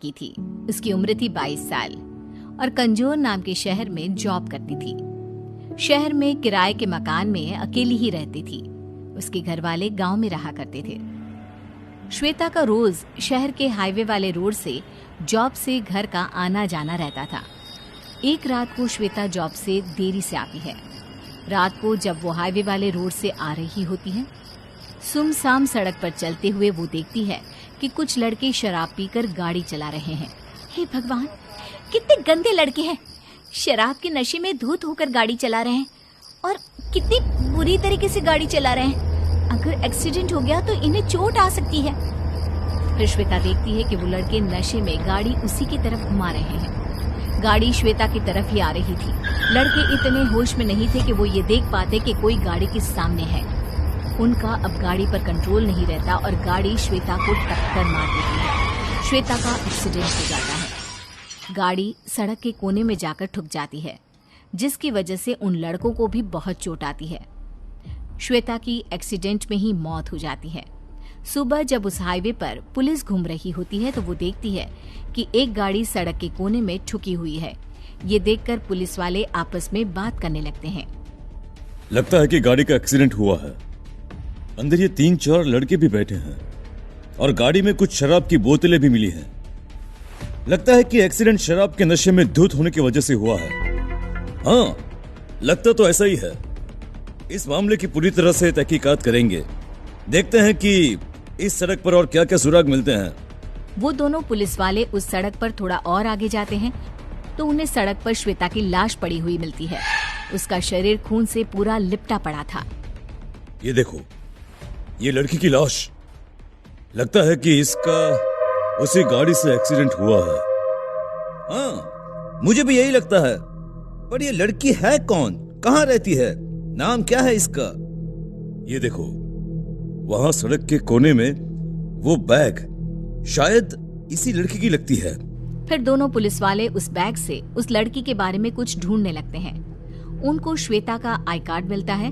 लड़की थी। उसकी उम्र थी 22 साल और कंजोर नाम के शहर में जॉब करती थी। शहर में किराए के मकान में अकेली ही रहती थी। उसके घर वाले गांव में रहा करते थे। श्वेता का रोज शहर के हाईवे वाले रोड से जॉब से घर का आना जाना रहता था। एक रात को श्वेता जॉब से देरी से आती है। रात को जब वो हाईवे वाले रोड से आ रही होती है, सुमसाम सड़क पर चलते हुए वो देखती है कि कुछ लड़के शराब पीकर गाड़ी चला रहे हैं। हे भगवान, कितने गंदे लड़के हैं! शराब के नशे में धुत होकर गाड़ी चला रहे हैं और कितनी बुरी तरीके से गाड़ी चला रहे हैं। अगर एक्सीडेंट हो गया तो इन्हें चोट आ सकती है। फिर श्वेता देखती है कि वो लड़के नशे में गाड़ी उसी की तरफ घुमा रहे हैं। गाड़ी श्वेता की तरफ ही आ रही थी। लड़के इतने होश में नहीं थे कि वो ये देख पाते कि कोई गाड़ी के सामने है। उनका अब गाड़ी पर कंट्रोल नहीं रहता और गाड़ी श्वेता को टक्कर मार देती है। श्वेता का एक्सीडेंट हो जाता है। गाड़ी सड़क के कोने में जाकर ठुक जाती है, जिसकी वजह से उन लड़कों को भी बहुत चोट आती है। श्वेता की एक्सीडेंट में ही मौत हो जाती है। सुबह जब उस हाईवे पर पुलिस घूम रही होती है तो वो देखती है कि एक गाड़ी सड़क के कोने में ठुकी हुई है। ये देखकर पुलिस वाले आपस में बात करने लगते हैं। लगता है कि गाड़ी का एक्सीडेंट हुआ है। अंदर ये 3-4 लड़के भी बैठे हैं और गाड़ी में कुछ शराब की बोतलें भी मिली हैं। लगता है कि एक्सीडेंट शराब के नशे में धुत होने की वजह से हुआ है। हाँ, लगता तो ऐसा ही है। इस मामले की पूरी तरह से तहकीकात करेंगे। देखते हैं कि इस सड़क पर और क्या क्या सुराग मिलते हैं। वो दोनों पुलिस वाले उस सड़क पर थोड़ा और आगे जाते हैं तो उन्हें सड़क पर श्वेता की लाश पड़ी हुई मिलती है। उसका शरीर खून से पूरा लिपटा पड़ा था। ये देखो, ये लड़की की लाश। लगता है कि इसका उसी गाड़ी से एक्सीडेंट हुआ है। हाँ, मुझे भी यही लगता है। पर ये लड़की है कौन? कहाँ रहती है? नाम क्या है इसका? ये देखो, वहां सड़क के कोने में वो बैग शायद इसी लड़की की लगती है। फिर दोनों पुलिस वाले उस बैग से उस लड़की के बारे में कुछ ढूंढने लगते हैं। उनको श्वेता का आई कार्ड मिलता है,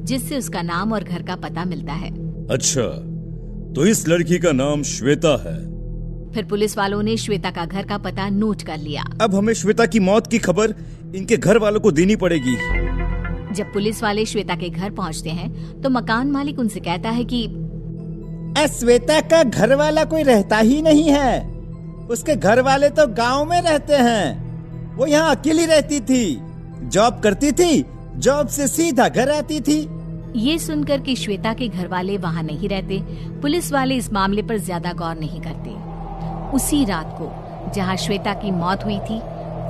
जिससे उसका नाम और घर का पता मिलता है। अच्छा, तो इस लड़की का नाम श्वेता है। फिर पुलिस वालों ने श्वेता का घर का पता नोट कर लिया। अब हमें श्वेता की मौत की खबर इनके घर वालों को देनी पड़ेगी। जब पुलिस वाले श्वेता के घर पहुंचते हैं तो मकान मालिक उनसे कहता है कि श्वेता का घर वाला कोई रहता ही नहीं है। उसके घर वाले तो गांव में रहते हैं। वो यहाँ अकेली रहती थी, जॉब करती थी, जॉब से सीधा घर आती थी। ये सुनकर कि श्वेता के घर वाले वहाँ नहीं रहते, पुलिस वाले इस मामले पर ज्यादा गौर नहीं करते। उसी रात को जहाँ श्वेता की मौत हुई थी,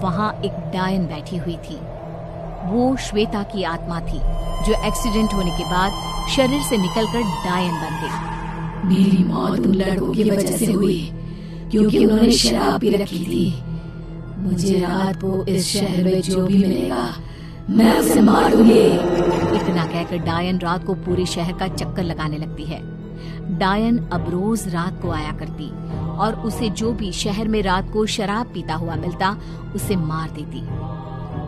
वहाँ एक डायन बैठी हुई थी। वो श्वेता की आत्मा थी जो एक्सीडेंट होने के बाद शरीर से निकलकर डायन बन गई। मेरी मौत उन लड़कों की वजह से हुई क्योंकि उन्होंने शराब पी रखी थी। मुझे रात को इस शहर में जो भी मिलेगा मैं उसे मारूंगी। इतना कहकर डायन रात को पूरे शहर का चक्कर लगाने लगती है। डायन अब रोज रात को आया करती और उसे जो भी शहर में रात को शराब पीता हुआ मिलता उसे मार देती।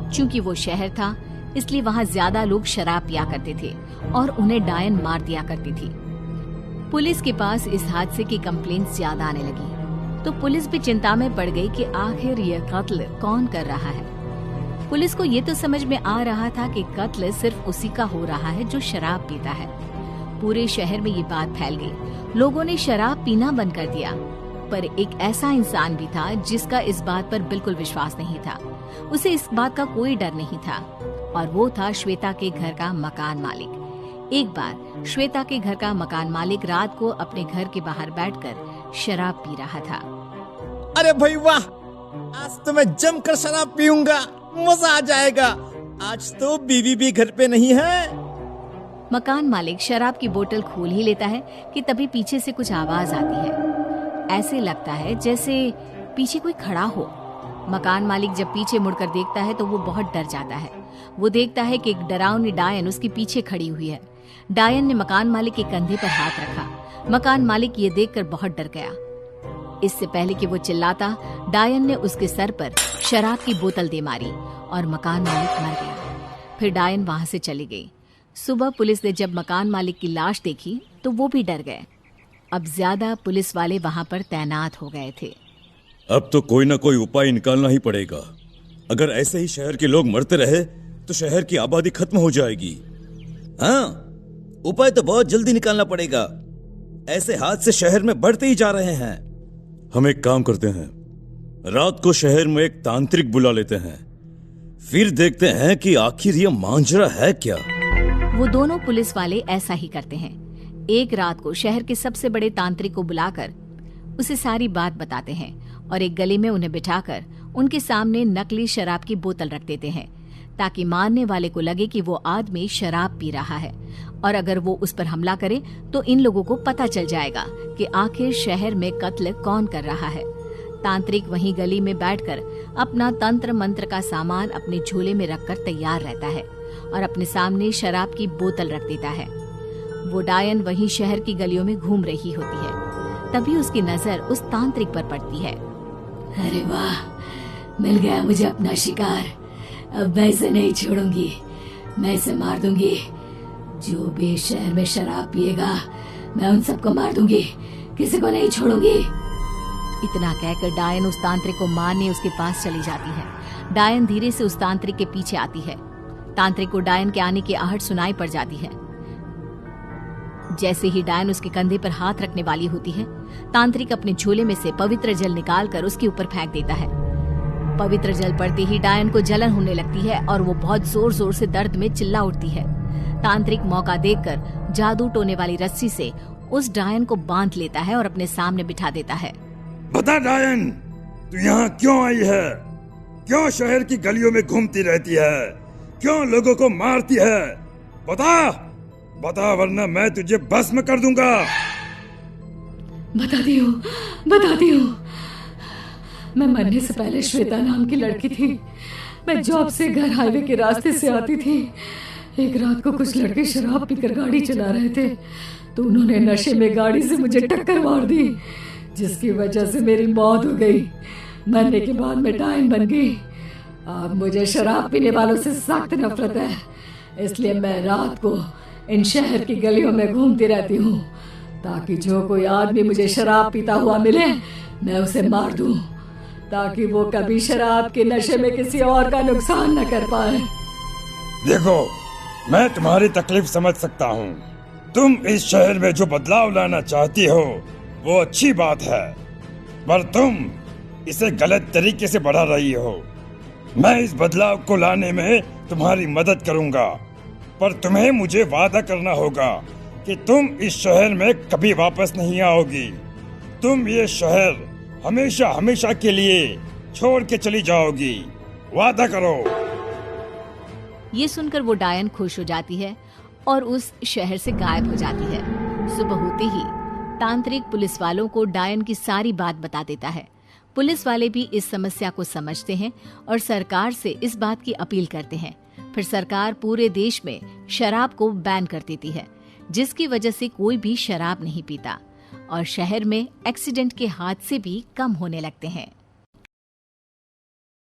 चूंकि वो शहर था इसलिए वहाँ ज्यादा लोग शराब पिया करते थे और उन्हें डायन मार दिया करती थी। पुलिस के पास इस हादसे की कंप्लेंट्स ज्यादा आने लगी तो पुलिस भी चिंता में पड़ गई कि आखिर ये कत्ल कौन कर रहा है। पुलिस को ये तो समझ में आ रहा था कि कत्ल सिर्फ उसी का हो रहा है जो शराब पीता है। पूरे शहर में ये बात फैल गई। लोगों ने शराब पीना बंद कर दिया, पर एक ऐसा इंसान भी था जिसका इस बात पर बिल्कुल विश्वास नहीं था। उसे इस बात का कोई डर नहीं था और वो था श्वेता के घर का मकान मालिक। एक बार श्वेता के घर का मकान मालिक रात को अपने घर के बाहर बैठकर शराब पी रहा था। अरे भाई वाह, आज तो मैं जमकर शराब पीऊंगा, मजा आ जाएगा। आज तो बीवी भी घर पे नहीं है। मकान मालिक शराब की बोतल खोल ही लेता है कि तभी पीछे से कुछ आवाज आती है। ऐसे लगता है जैसे पीछे कोई खड़ा हो। मकान मालिक जब पीछे मुड़कर देखता है तो वो बहुत डर जाता है। वो देखता है कि एक डरावनी डायन उसके पीछे खड़ी हुई है। डायन ने मकान मालिक के कंधे पर हाथ रखा। मकान मालिक ये देखकर बहुत डर गया। इससे पहले कि वो चिल्लाता, डायन ने उसके सर पर शराब की बोतल दे मारी और मकान मालिक मर गया। फिर डायन वहां से चली गई। सुबह पुलिस ने जब मकान मालिक की लाश देखी तो वो भी डर गए। अब ज्यादा पुलिस वाले वहां पर तैनात हो गए थे। अब तो कोई ना कोई उपाय निकालना ही पड़ेगा। अगर ऐसे ही शहर के लोग मरते रहे तो शहर की आबादी खत्म हो जाएगी। हाँ, उपाय तो बहुत जल्दी निकालना पड़ेगा। ऐसे हादसे शहर में बढ़ते ही जा रहे हैं। हम एक काम करते हैं, रात को शहर में एक तांत्रिक बुला लेते हैं, फिर देखते हैं कि आखिर ये मांजरा है क्या। वो दोनों पुलिस वाले ऐसा ही करते हैं। एक रात को शहर के सबसे बड़े तांत्रिक को बुलाकर उसे सारी बात बताते हैं और एक गली में उन्हें बिठाकर उनके सामने नकली शराब की बोतल रख देते हैं, ताकि मारने वाले को लगे कि वो आदमी शराब पी रहा है, और अगर वो उस पर हमला करे तो इन लोगों को पता चल जाएगा कि आखिर शहर में कत्ल कौन कर रहा है। तांत्रिक वहीं गली में बैठकर अपना तंत्र मंत्र का सामान अपने झोले में रखकर तैयार रहता है और अपने सामने शराब की बोतल रख देता है। वो डायन वहीं शहर की गलियों में घूम रही होती है। तभी उसकी नजर उस तांत्रिक पर पड़ती है। अरे वाह, मिल गया मुझे अपना शिकार। अब मैं इसे नहीं छोड़ूंगी, मैं इसे मार दूंगी। जो भी शहर में शराब पिएगा मैं उन सबको मार दूंगी, किसी को नहीं छोड़ूंगी। इतना कहकर डायन उस तांत्रिक को मारने उसके पास चली जाती है। डायन धीरे से उस तांत्रिक के पीछे आती है। तांत्रिक को डायन के आने की आहट सुनाई पड़ जाती है। जैसे ही डायन उसके कंधे पर हाथ रखने वाली होती है, तांत्रिक अपने झोले में से पवित्र जल निकालकर उसके ऊपर फेंक देता है। पवित्र जल पड़ते ही डायन को जलन होने लगती है और वो बहुत जोर जोर से दर्द में चिल्ला उठती है। तांत्रिक मौका देखकर जादू टोने वाली रस्सी से उस डायन को बांध लेता है और अपने सामने बिठा देता है। बता डायन, तू यहाँ क्यों आई है? क्यों शहर की गलियों में घूमती रहती है? क्यों लोगों को मारती है? बता बता, वरना मैं तुझे भस्म कर दूंगा। बताती हूँ। मैं मरने से पहले श्वेता नाम की लड़की थी। मैं जॉब से घर हाईवे के रास्ते से आती थी। एक रात को कुछ लड़के शराब पीकर गाड़ी चला रहे थे, तो उन्होंने नशे में गाड़ी से मुझे टक्कर मार दी, जिसकी वजह से मेरी मौत हो गई। मरने के बाद मैं डायन बन गई। अब मुझे शराब पीने वालों से सख्त नफरत है, इसलिए मैं रात को इन शहर की गलियों में घूमती रहती हूँ, ताकि जो कोई आदमी मुझे शराब पीता हुआ मिले मैं उसे मार दूं, ताकि वो कभी शराब के नशे में किसी और का नुकसान न कर पाए। देखो, मैं तुम्हारी तकलीफ समझ सकता हूँ। तुम इस शहर में जो बदलाव लाना चाहती हो वो अच्छी बात है, पर तुम इसे गलत तरीके से बढ़ा रही हो। मैं इस बदलाव को लाने में तुम्हारी मदद करूंगा, पर तुम्हें मुझे वादा करना होगा कि तुम इस शहर में कभी वापस नहीं आओगी। तुम ये शहर हमेशा हमेशा के लिए छोड़ के चली जाओगी। वादा करो। ये सुनकर वो डायन खुश हो जाती है और उस शहर से गायब हो जाती है। सुबह होते ही तांत्रिक पुलिस वालों को डायन की सारी बात बता देता है। पुलिस वाले भी इस समस्या को समझते हैं और सरकार से इस बात की अपील करते हैं। फिर सरकार पूरे देश में शराब को बैन कर देती है, जिसकी वजह से कोई भी शराब नहीं पीता और शहर में एक्सीडेंट के हादसे भी कम होने लगते हैं।